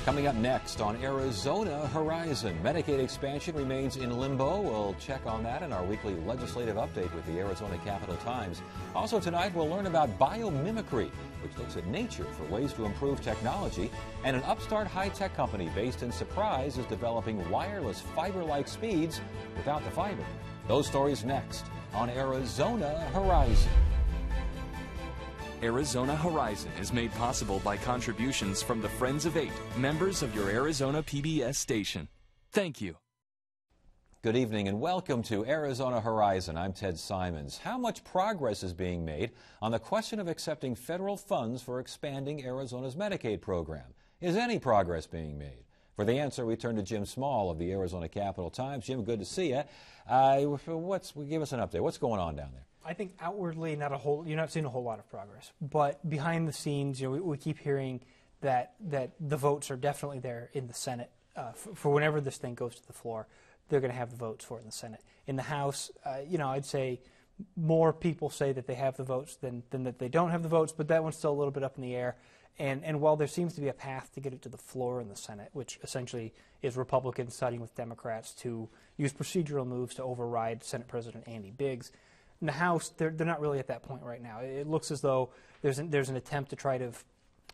Coming up next on Arizona Horizon, Medicaid expansion remains in limbo. We'll check on that in our weekly legislative update with the Arizona Capital Times. Also tonight, we'll learn about biomimicry, which looks at nature for ways to improve technology. And an upstart high-tech company based in Surprise is developing wireless fiber-like speeds without the fiber. Those stories next on Arizona Horizon. Arizona Horizon is made possible by contributions from the Friends of Eight, members of your Arizona PBS station. Thank you. Good evening and welcome to Arizona Horizon. I'm Ted Simons. How much progress is being made on the question of accepting federal funds for expanding Arizona's Medicaid program? Is any progress being made? For the answer, we turn to Jim Small of the Arizona Capital Times. Jim, good to see you. Give us an update. What's going on down there? I think outwardly, you're not seeing a whole lot of progress. But behind the scenes, we keep hearing that the votes are definitely there in the Senate. For whenever this thing goes to the floor, they're going to have the votes for it in the Senate. In the House, I'd say more people say that they have the votes than that they don't have the votes, but that one's still a little bit up in the air. And while there seems to be a path to get it to the floor in the Senate, which essentially is Republicans siding with Democrats to use procedural moves to override Senate President Andy Biggs, in the House, they're not really at that point right now. It looks as though there's an attempt to try to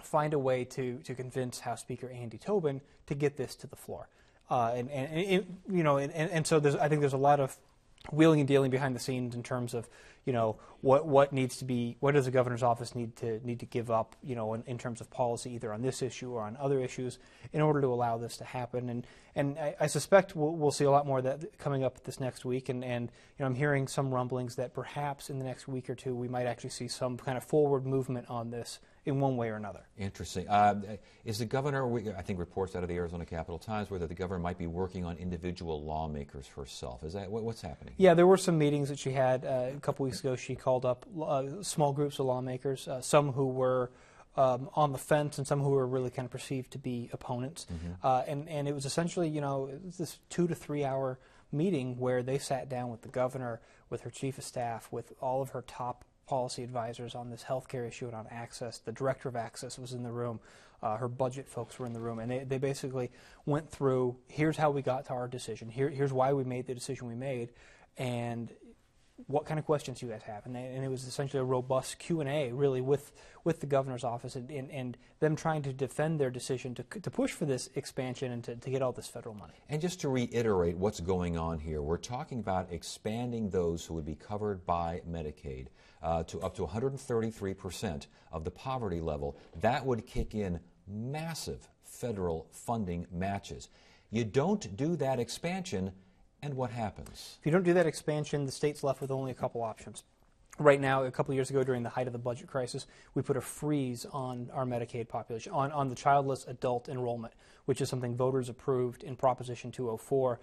find a way to convince House Speaker Andy Tobin to get this to the floor. So I think there's a lot of wheeling and dealing behind the scenes in terms of what does the governor's office need to give up in terms of policy either on this issue or on other issues in order to allow this to happen, and I suspect we'll see a lot more of that coming up this next week, and I'm hearing some rumblings that perhaps in the next week or two we might actually see some kind of forward movement on this in one way or another. Interesting. Is the governor, I think reports out of the Arizona Capital Times where the governor might be working on individual lawmakers herself. Is that what's happening? Yeah, there were some meetings that she had a couple weeks ago. She called up small groups of lawmakers, some who were on the fence and some who were really kind of perceived to be opponents. Mm-hmm. And it was essentially, this 2 to 3 hour meeting where they sat down with the governor, with her chief of staff, with all of her top policy advisors on this healthcare issue and on access. The director of access was in the room. Her budget folks were in the room. And they basically went through, here's how we got to our decision. Here's why we made the decision we made. And what kind of questions you guys have? And it was essentially a robust Q&A, really, with the governor's office and them trying to defend their decision to push for this expansion and to get all this federal money. And just to reiterate what's going on here, we're talking about expanding those who would be covered by Medicaid to up to 133% of the poverty level. That would kick in massive federal funding matches. You don't do that expansion, and what happens? If you don't do that expansion, the state's left with only a couple options. Right now, a couple of years ago, during the height of the budget crisis, we put a freeze on our Medicaid population, on the childless adult enrollment, which is something voters approved in Proposition 204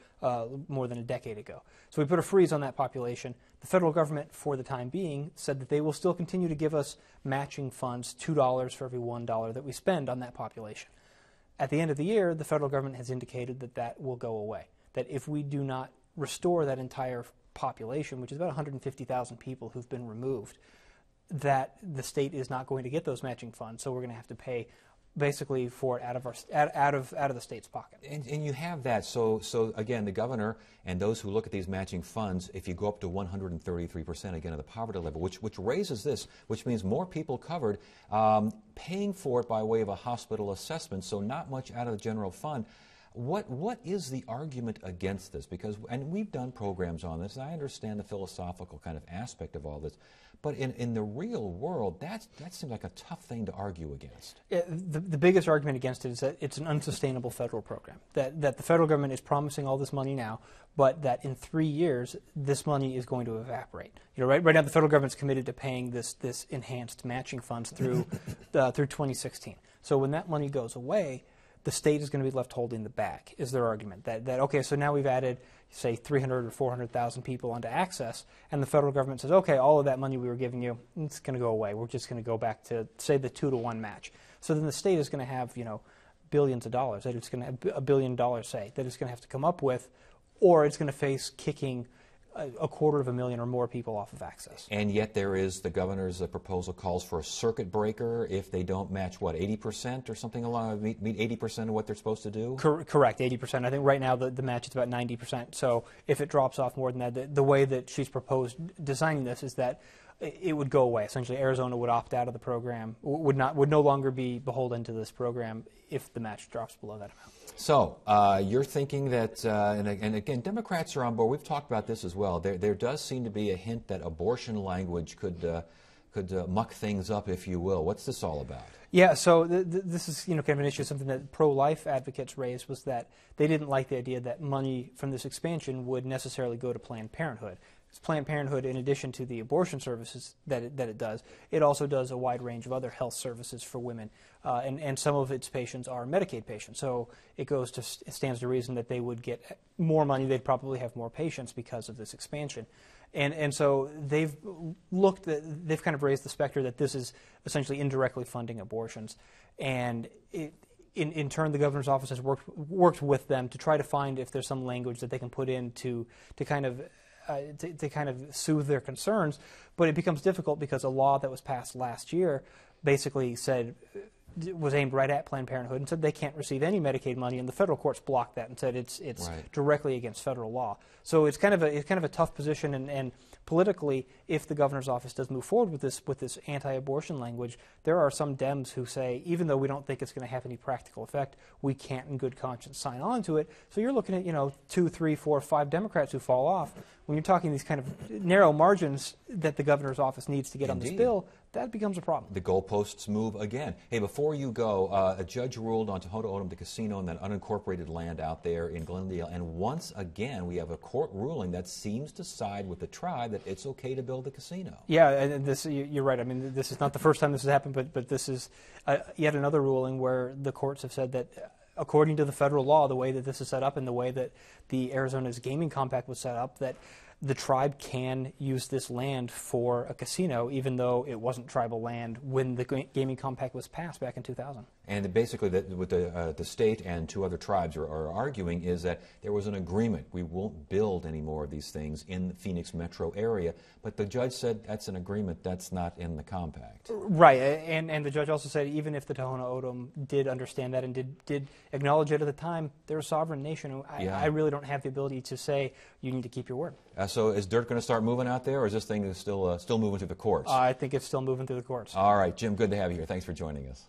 more than a decade ago. So we put a freeze on that population. The federal government, for the time being, said that they will still continue to give us matching funds, $2 for every $1 that we spend on that population. At the end of the year, the federal government has indicated that that will go away, that if we do not restore that entire population, which is about 150,000 people who've been removed, that the state is not going to get those matching funds, so we're going to have to pay basically for it out of the state's pocket. And you have that. So again, the governor and those who look at these matching funds, if you go up to 133% again of the poverty level, which raises this, which means more people covered, paying for it by way of a hospital assessment, so not much out of the general fund. What is the argument against this? And we've done programs on this, and I understand the philosophical kind of aspect of all this, but in the real world, that seems like a tough thing to argue against. Yeah, the biggest argument against it is that it's an unsustainable federal program, that the federal government is promising all this money now, but that in 3 years, this money is going to evaporate. Right now the federal government's committed to paying this enhanced matching funds through 2016. So when that money goes away, the state is going to be left holding the bag, is their argument. That okay, so now we've added, say, 300 or 400,000 people onto access, and the federal government says, okay, all of that money we were giving you, it's going to go away. We're just going to go back to, say, the 2-to-1 match. So then the state is going to have, billions of dollars, that it's going to have $1 billion, say, that it's going to have to come up with, or it's going to face kicking a 250,000 or more people off of access. And yet there is, the governor's proposal calls for a circuit breaker if they don't match, what, 80% or something along, meet 80% of what they're supposed to do? Correct, 80%. I think right now the match is about 90%. So if it drops off more than that, the way that she's proposed designing this is that it would go away. Essentially, Arizona would opt out of the program, would no longer be beholden to this program if the match drops below that amount. So you're thinking that, and again, Democrats are on board. We've talked about this as well. There does seem to be a hint that abortion language could muck things up, if you will. What's this all about? Yeah, so this is kind of an issue. Something that pro-life advocates raised was that they didn't like the idea that money from this expansion would necessarily go to Planned Parenthood. Planned Parenthood, in addition to the abortion services that it does, it also does a wide range of other health services for women, and some of its patients are Medicaid patients. So it stands to reason that they would get more money. They'd probably have more patients because of this expansion, and so they've kind of raised the specter that this is essentially indirectly funding abortions, and in turn, the governor's office has worked with them to try to find if there's some language that they can put in to kind of soothe their concerns, but it becomes difficult because a law that was passed last year basically was aimed right at Planned Parenthood and said they can't receive any Medicaid money, and the federal courts blocked that and said it's right. Directly against federal law. So it's kind of a tough position, and politically, if the governor's office does move forward with this anti-abortion language, there are some Dems who say, even though we don't think it's going to have any practical effect, we can't in good conscience sign on to it. So you're looking at 2, 3, 4, 5 Democrats who fall off. When you're talking these kind of narrow margins that the governor's office needs to get Indeed. on this bill, that becomes a problem. The goalposts move again. Hey, before you go, a judge ruled on Tohono O'odham, the casino, and that unincorporated land out there in Glendale, and once again we have a court ruling that seems to side with the tribe that it's okay to build the casino. Yeah, and you're right. I mean, this is not the first time this has happened, but this is yet another ruling where the courts have said that according to the federal law, the way that this is set up and the way that the Arizona's gaming compact was set up, that the tribe can use this land for a casino, even though it wasn't tribal land when the gaming compact was passed back in 2000. And basically, what the state and 2 other tribes are arguing is that there was an agreement. We won't build any more of these things in the Phoenix metro area. But the judge said that's an agreement. That's not in the compact. Right. And the judge also said even if the Tohono O'odham did understand that and did acknowledge it at the time, they're a sovereign nation. I really don't have the ability to say you need to keep your word. So is dirt going to start moving out there, or is this thing still moving through the courts? I think it's still moving through the courts. All right, Jim, good to have you here. Thanks for joining us.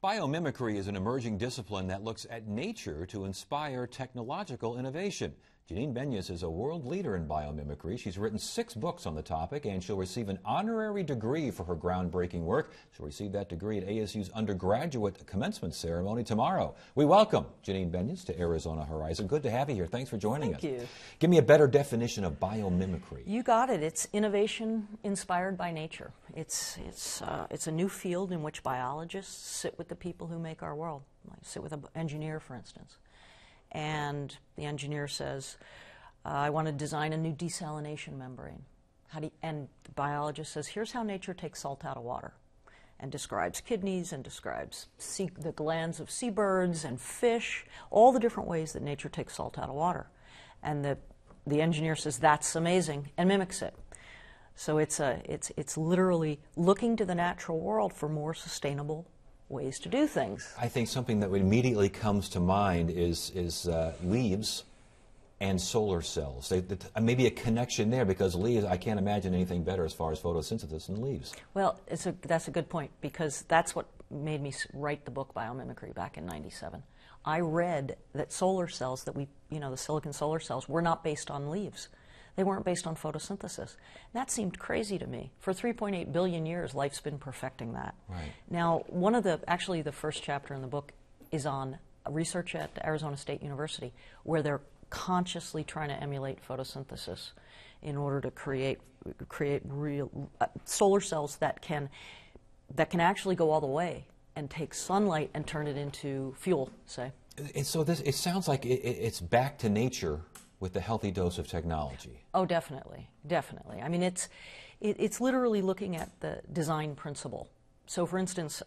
Biomimicry is an emerging discipline that looks at nature to inspire technological innovation. Janine Benyus is a world leader in biomimicry. She's written 6 books on the topic, and she'll receive an honorary degree for her groundbreaking work. She'll receive that degree at ASU's undergraduate commencement ceremony tomorrow. We welcome Janine Benyus to Arizona Horizon. Good to have you here. Thanks for joining us. Thank you. Give me a better definition of biomimicry. You got it. It's innovation inspired by nature. It's a new field in which biologists sit with the people who make our world. Like sit with an engineer, for instance. And the engineer says, I want to design a new desalination membrane. And the biologist says, here's how nature takes salt out of water, and describes kidneys and describes the glands of seabirds and fish, all the different ways that nature takes salt out of water. And the engineer says, that's amazing, and mimics it. So it's literally looking to the natural world for more sustainable ways to do things. I think something that immediately comes to mind is leaves and solar cells. Maybe a connection there, because leaves, I can't imagine anything better as far as photosynthesis than leaves. Well, that's a good point, because that's what made me write the book Biomimicry back in '97. I read that solar cells the silicon solar cells were not based on leaves. They weren't based on photosynthesis. That seemed crazy to me. For 3.8 billion years, life's been perfecting that. Right. Now, actually the first chapter in the book is on research at Arizona State University, where they're consciously trying to emulate photosynthesis in order to create real solar cells that can actually go all the way and take sunlight and turn it into fuel, say. And so it sounds like it's back to nature with a healthy dose of technology. Oh, definitely, definitely. I mean, it's literally looking at the design principle. So, for instance,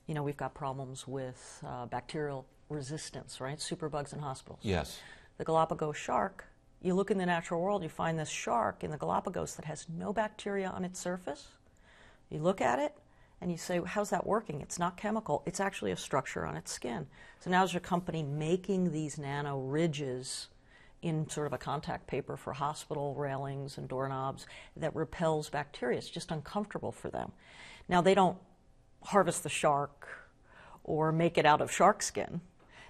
we've got problems with bacterial resistance, right? Superbugs in hospitals. Yes. The Galapagos shark, you look in the natural world, you find this shark in the Galapagos that has no bacteria on its surface. You look at it, and you say, how's that working? It's not chemical. It's actually a structure on its skin. So now there's a company making these nano ridges in sort of a contact paper for hospital railings and doorknobs that repels bacteria. It's just uncomfortable for them. Now, they don't harvest the shark or make it out of shark skin.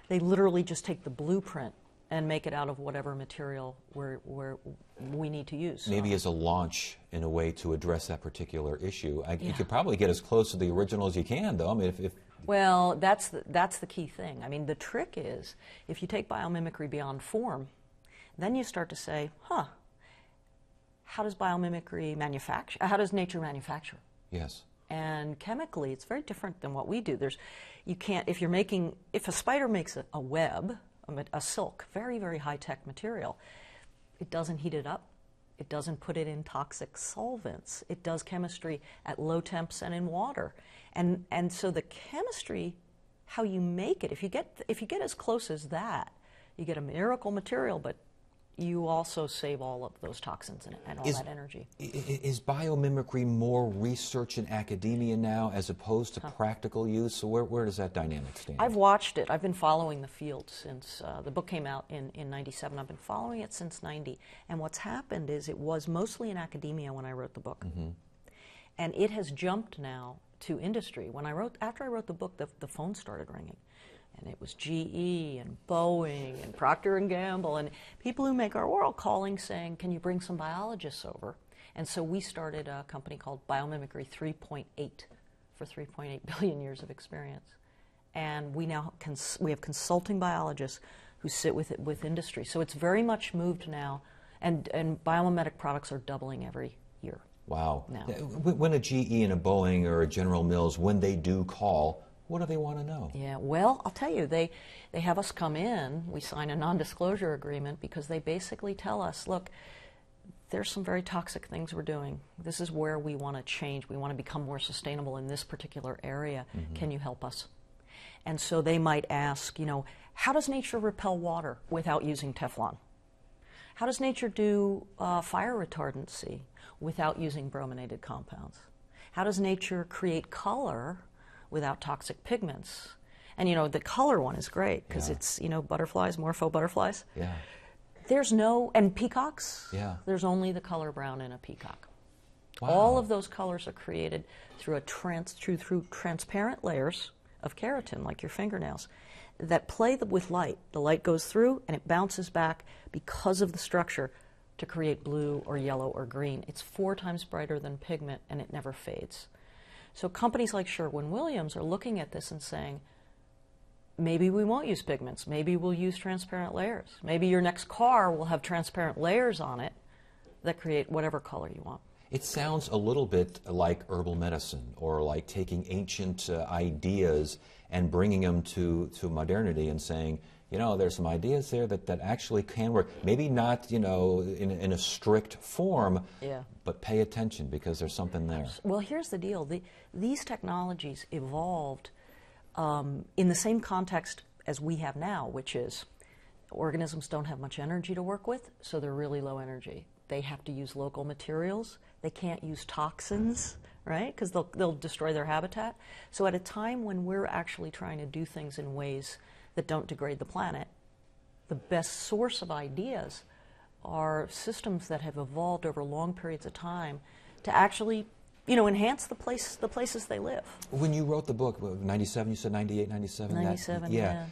They literally just take the blueprint and make it out of whatever material we need to use. Maybe as a launch in a way to address that particular issue. You could probably get as close to the original as you can, though. I mean, if Well, that's the key thing. I mean, the trick is, if you take biomimicry beyond form, then you start to say, how does biomimicry manufacture? How does nature manufacture? Yes. And chemically, it's very different than what we do. If a spider makes a web, a silk, very, very high-tech material, it doesn't heat it up. It doesn't put it in toxic solvents. It does chemistry at low temps and in water. And so the chemistry, how you make it, if you get as close as that, you get a miracle material, but you also save all of those toxins and all that energy. Is biomimicry more research in academia now as opposed to practical use? So where does that dynamic stand? I've watched it. I've been following the field since the book came out in after I've been following it since '90. And what's happened is it was mostly in academia when I wrote the book. Mm-hmm. And it has jumped now to industry. After I wrote the book, the phone started ringing. And it was GE and Boeing and Procter & Gamble and people who make our world calling saying, can you bring some biologists over? And so we started a company called Biomimicry 3.8 for 3.8 billion years of experience. And we now we have consulting biologists who sit with industry. So it's very much moved now, and biomimetic products are doubling every year. Wow. Now. When a GE and a Boeing or a General Mills, when they do call, what do they want to know? Yeah, well, I'll tell you, they have us come in, we sign a non-disclosure agreement because they basically tell us, look, there's some very toxic things we're doing. This is where we want to change. We want to become more sustainable in this particular area. Mm-hmm. Can you help us? And so they might ask, how does nature repel water without using Teflon? How does nature do fire retardancy without using brominated compounds? How does nature create color without toxic pigments? And the color one is great because it's butterflies, morpho butterflies. Yeah. And peacocks. Yeah. There's only the color brown in a peacock. Wow. All of those colors are created through through transparent layers of keratin, like your fingernails, that play with light. The light goes through and it bounces back because of the structure to create blue or yellow or green. It's 4 times brighter than pigment and it never fades. So companies like Sherwin-Williams are looking at this and saying, maybe we won't use pigments. Maybe we'll use transparent layers. Maybe your next car will have transparent layers on it that create whatever color you want. It sounds a little bit like herbal medicine, or like taking ancient ideas and bringing them to modernity and saying, there's some ideas there that actually can work. Maybe not, in a strict form, but pay attention because there's something there. Well, here's the deal. These technologies evolved in the same context as we have now, which is organisms don't have much energy to work with, so they're really low energy. They have to use local materials. They can't use toxins, right? Because they'll destroy their habitat. So at a time when we're actually trying to do things in ways that don't degrade the planet, the best source of ideas are systems that have evolved over long periods of time to actually, enhance the places they live. When you wrote the book, 97, you said 98, 97? 97, yeah.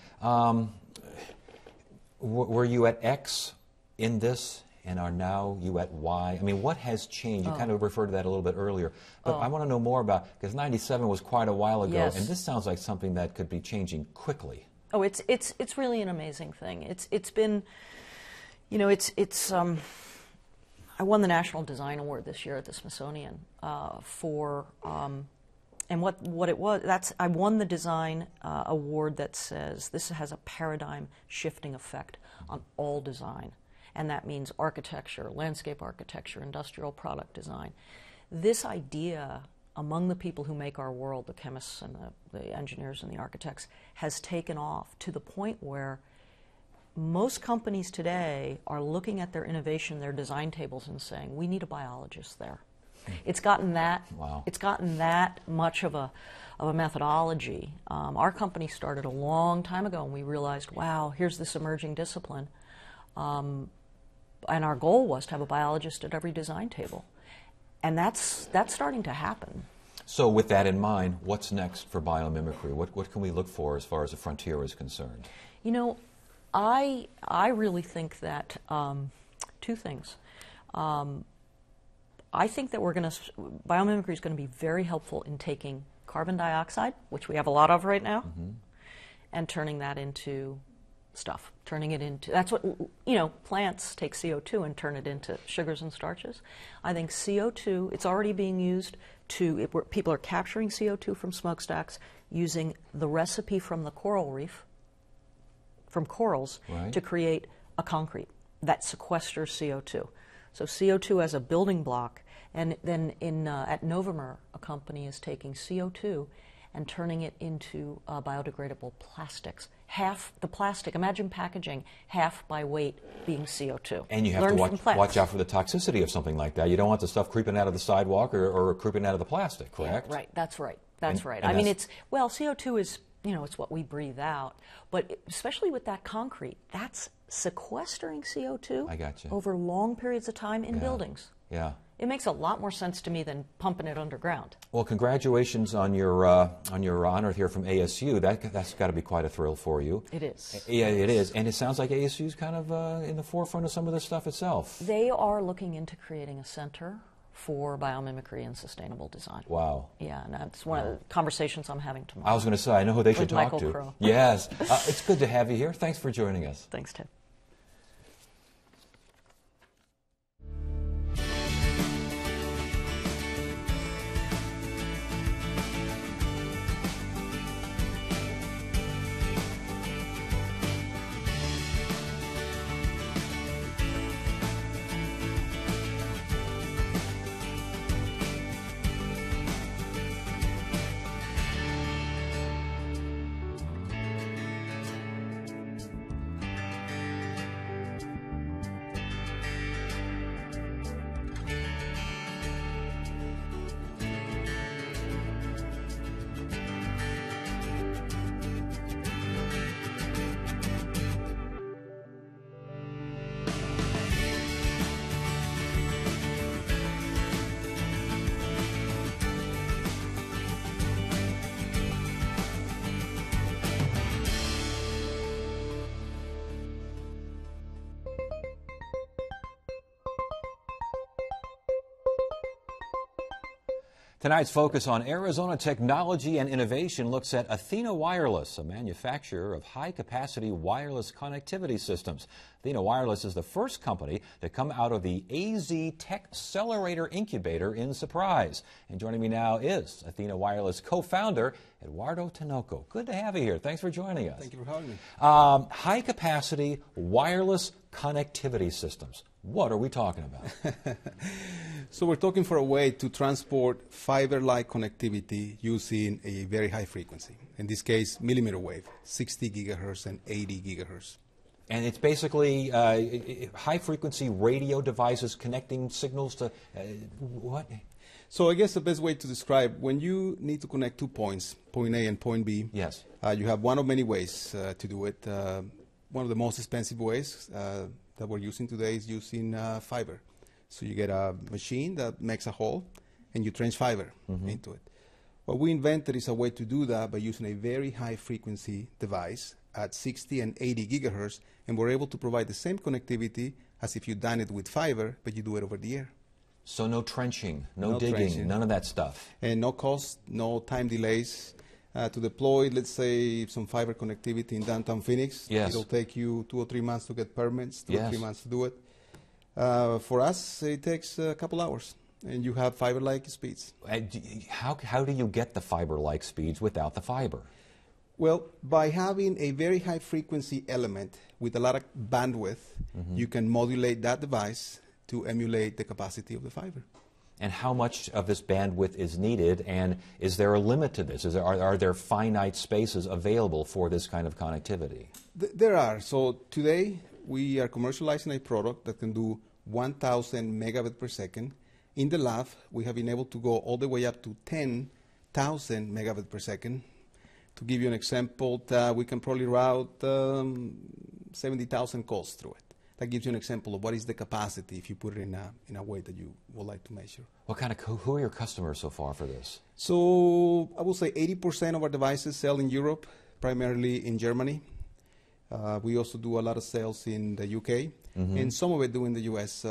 Were you at X in this, and are now you at Y? I mean, what has changed? You kind of referred to that a little bit earlier. But I want to know more about, because 97 was quite a while ago, Yes. and this sounds like something that could be changing quickly. Oh, it's really an amazing thing. It's been, I won the National Design Award this year at the Smithsonian and what it was. I won the design award that says this has a paradigm shifting effect on all design, and that means architecture, landscape architecture, industrial product design. This idea among the people who make our world, the chemists and the engineers and the architects, has taken off to the point where most companies today are looking at their innovation, their design tables, and saying, we need a biologist there. It's gotten that. Wow. It's gotten that much of a methodology. Our company started a long time ago, and we realized, wow, here's this emerging discipline. And our goal was to have a biologist at every design table. And that's starting to happen. So with that in mind, what's next for biomimicry? What can we look for as far as the frontier is concerned? I really think that two things. I think that biomimicry is going to be very helpful in taking carbon dioxide, which we have a lot of right now, and turning that into stuff. That's what, plants take CO2 and turn it into sugars and starches. I think CO2, it's already being used people are capturing CO2 from smokestacks using the recipe from the coral reef, from corals, right, to create a concrete that sequesters CO2. So CO2 as a building block, and then at Novomer, a company is taking CO2 and turning it into biodegradable plastics. Half the plastic, imagine packaging, half by weight being CO2. And you have to watch out for the toxicity of something like that. You don't want the stuff creeping out of the sidewalk or creeping out of the plastic, correct? Yeah, right, that's right. That's right. And I mean, CO2 is, it's what we breathe out. But especially with that concrete, that's sequestering CO2 I got you. over long periods of time in buildings. Yeah. It makes a lot more sense to me than pumping it underground. Well, congratulations on your honor here from ASU. That's got to be quite a thrill for you. It is. Yeah, it is. And it sounds like ASU is kind of in the forefront of some of this stuff itself. They are looking into creating a center for biomimicry and sustainable design. Wow. Yeah, and that's one of the conversations I'm having tomorrow. I was going to say, I know who they should talk Michael to. Crow. Yes. It's good to have you here. Thanks for joining us. Thanks, Ted. Tonight's focus on Arizona technology and innovation looks at Athena Wireless, a manufacturer of high-capacity wireless connectivity systems. Athena Wireless is the first company to come out of the AZ Techcelerator Incubator in Surprise. And joining me now is Athena Wireless co-founder Eduardo Tinoco. Good to have you here. Thanks for joining us. Thank you for having me. High-capacity wireless connectivity systems. What are we talking about? So we're talking for a way to transport fiber-like connectivity using a very high frequency. In this case, millimeter wave, 60 gigahertz and 80 gigahertz. And it's basically high-frequency radio devices connecting signals to what? So I guess the best way to describe, when you need to connect 2 points, point A and point B, Yes. You have one of many ways to do it. one of the most expensive ways that we're using today is using fiber. So you get a machine that makes a hole, and you trench fiber into it. What we invented is a way to do that by using a very high-frequency device at 60 and 80 gigahertz, and we're able to provide the same connectivity as if you done it with fiber, but you do it over the air. So no trenching, no digging, trenching. none of that stuff. And no cost, no time delays. To deploy, let's say, some fiber connectivity in downtown Phoenix, Yes. it'll take you 2 or 3 months to get permits, 2 or Yes. 3 months to do it. For us, it takes a couple hours, and you have fiber-like speeds. How do you get the fiber-like speeds without the fiber? Well, by having a very high-frequency element with a lot of bandwidth, you can modulate that device to emulate the capacity of the fiber. And how much of this bandwidth is needed, and is there a limit to this? Are there finite spaces available for this kind of connectivity? There are. So today, we are commercializing a product that can do 1,000 megabit per second. In the lab, we have been able to go all the way up to 10,000 megabit per second. To give you an example, we can probably route 70,000 calls through it. That gives you an example of what is the capacity if you put it in a way that you would like to measure. Who are your customers so far for this? So I would say 80% of our devices sell in Europe, primarily in Germany. We also do a lot of sales in the UK, and some of it do in the US.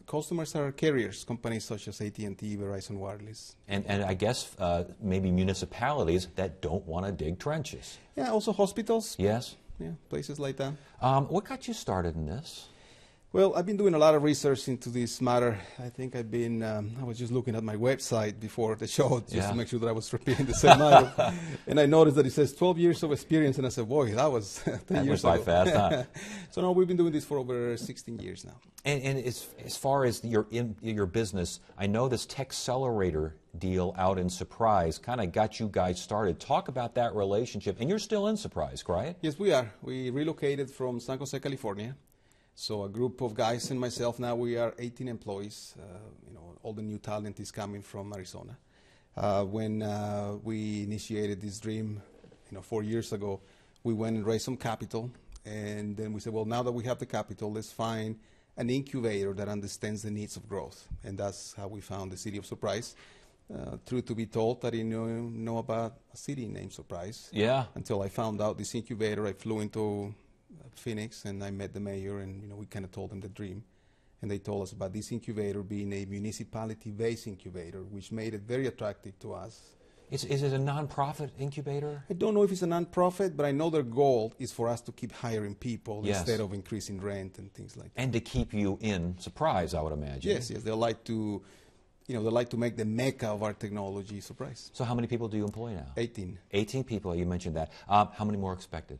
Customers are carriers, companies such as AT&T, Verizon Wireless. And I guess maybe municipalities that don't want to dig trenches. Yeah, also hospitals. Yes? Yeah, places like that. What got you started in this? Well, I've been doing a lot of research into this matter. I think I was just looking at my website before the show just to make sure that I was repeating the same item. And I noticed that it says 12 years of experience, and I said, boy, that was 10 years ago. That went by fast, huh? So now we've been doing this for over 16 years now. And as far as your business, I know this Techcelerator deal out in Surprise kind of got you guys started. Talk about that relationship. And you're still in Surprise, right? Yes, we are. We relocated from San Jose, California. So a group of guys and myself, now we are 18 employees. All the new talent is coming from Arizona. When we initiated this dream, 4 years ago, we went and raised some capital. And then we said, well, now that we have the capital, let's find an incubator that understands the needs of growth. And that's how we found the City of Surprise. Truth to be told, I didn't know about a city named Surprise. Yeah. Until I found out this incubator. I flew into Phoenix and I met the mayor, and we kind of told them the dream. And they told us about this incubator being a municipality-based incubator, which made it very attractive to us. Is it a non-profit incubator? I don't know if it's a non-profit, but I know their goal is for us to keep hiring people instead of increasing rent and things like that. And to keep you in Surprise, I would imagine. Yes, they like to, they like to make the mecca of our technology Surprise. So how many people do you employ now? 18. 18 people, you mentioned that. How many more expected?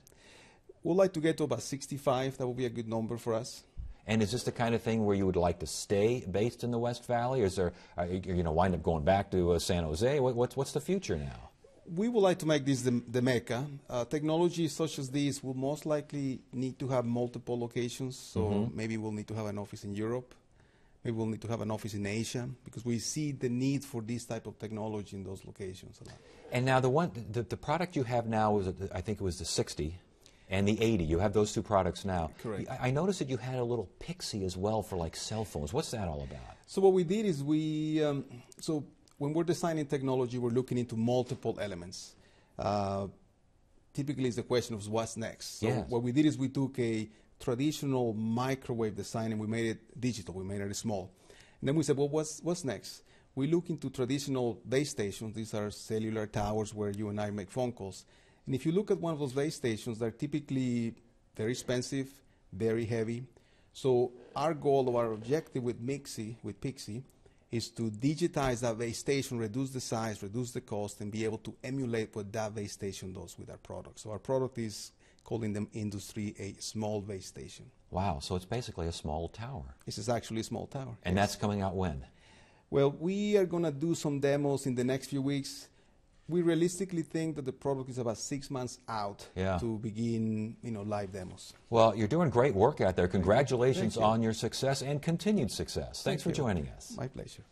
We'd like to get to about 65. That would be a good number for us. And is this the kind of thing where you would like to stay based in the West Valley? Or is there, wind up going back to San Jose? What's the future now? We would like to make this the mecca. Technology such as this will most likely need to have multiple locations. So maybe we'll need to have an office in Europe. Maybe we'll need to have an office in Asia, because we see the need for this type of technology in those locations a lot. And now the product you have now is, I think it was the 60. And the 80, you have those two products now. Correct. I noticed that you had a little Pixie as well for like cell phones. What's that all about? So what we did is so when we're designing technology, we're looking into multiple elements. Typically, it's the question of what's next. So what we did is we took a traditional microwave design and we made it digital. We made it small. And then we said, well, what's next? We look into traditional base stations. These are cellular towers where you and I make phone calls. And if you look at one of those base stations, they're typically very expensive, very heavy. So our goal or our objective with Pixie, is to digitize that base station, reduce the size, reduce the cost, and be able to emulate what that base station does with our product. So our product is calling them industry a small base station. Wow, so it's basically a small tower. This is actually a small tower. And that's coming out when? Well, we are going to do some demos in the next few weeks. We realistically think that the product is about 6 months out to begin, live demos. Well, you're doing great work out there. Congratulations on your success and continued success. Thanks for joining us. My pleasure.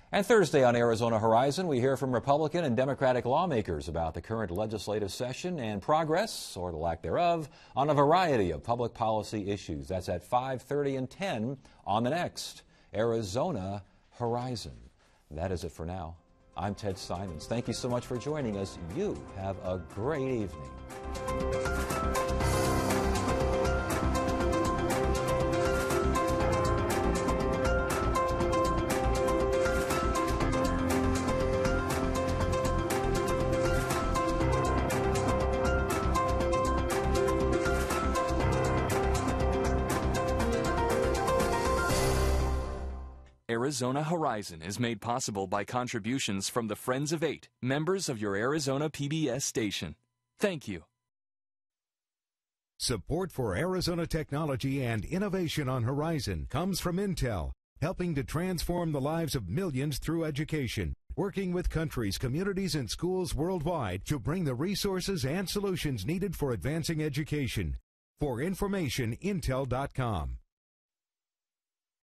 And Thursday on Arizona Horizon, we hear from Republican and Democratic lawmakers about the current legislative session and progress, or the lack thereof, on a variety of public policy issues. That's at 5:30 and 10 on the next Arizona Horizon. That is it for now. I'm Ted Simons. Thank you so much for joining us. You have a great evening. Arizona Horizon is made possible by contributions from the Friends of Eight, members of your Arizona PBS station. Thank you. Support for Arizona technology and innovation on Horizon comes from Intel, helping to transform the lives of millions through education, working with countries, communities, and schools worldwide to bring the resources and solutions needed for advancing education. For information, Intel.com.